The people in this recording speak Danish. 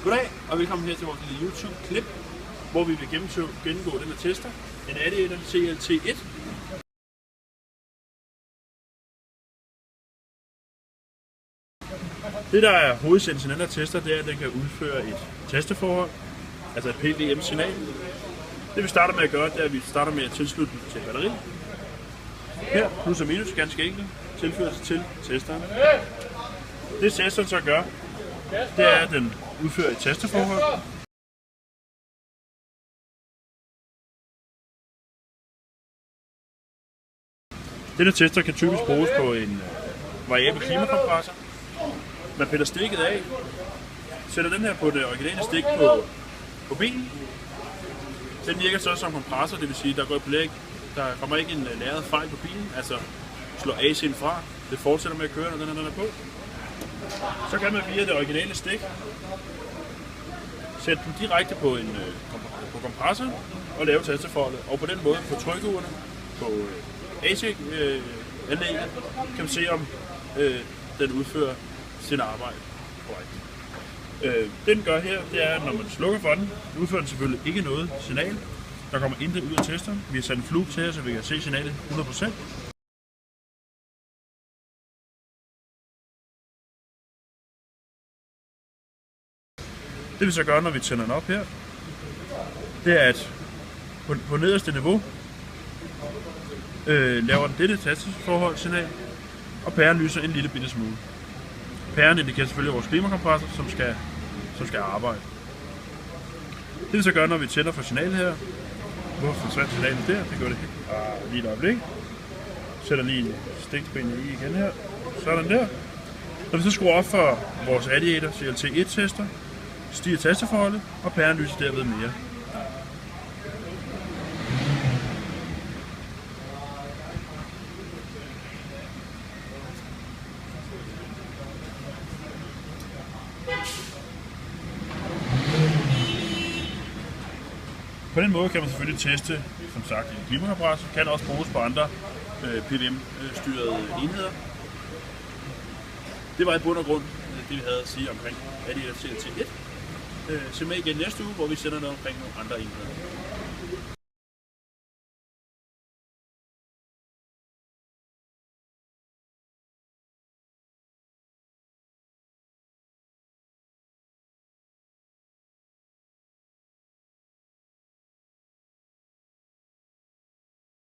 Goddag og velkommen her til vores lille YouTube-klip, hvor vi vil gennemgå den her tester, en Addiator CLT1. Det der er hovedessensen i den her tester, det er, at den kan udføre et tasteforhold, altså et PWM-signal. Det vi starter med at gøre, det er, at vi starter med at tilslutte den til batteri. Her, plus og minus, ganske enkelt, tilførelse til testeren. Det testeren så gør, det er, at den udfører et tasteforhold. Denne tester kan typisk bruges på en variabel klimakompressor. Man piller stikket af, sætter den her på det originale stik på bilen. Den virker så som kompressor, det vil sige, der kommer ikke en lagret fejl på bilen, altså slår AC'en fra. Det fortsætter med at køre, når den er på. Så kan man via det originale stik sætte den direkte på kompressoren og lave tasteforholdet. Og på den måde på trykugerne på AC-anlægget kan man se, om den udfører sin arbejde korrekt. Det den gør her, det er, at når man slukker for den, udfører den selvfølgelig ikke noget signal. Der kommer intet ud af testeren. Vi har sat en flug til her, så vi kan se signalet 100%. Det vi så gør, når vi tænder den op her, det er, at på nederste niveau laver den dette tasteforhold signal, og pæren lyser en lille bitte smule. Pæren indikerer selvfølgelig vores klimakompressor, som skal arbejde. Det vi så gør, når vi tænder for signalet her, hvorfor forsvandt signalet der? Det gør det lige et øjeblik. Sætter lige en stikspænd i igen her. Sådan der. Når vi så skruer op for vores Addiator CLT1-tester, stiger tasteforholdet, og pæren lyser derved mere. På den måde kan man selvfølgelig teste, som sagt, en klimakompressor. Kan også bruges på andre PWM-styrede enheder. Det var i bund og grund det, vi havde at sige omkring Addiator CLT1. Se med igen næste uge, hvor vi sender noget omkring nogle andre enheder.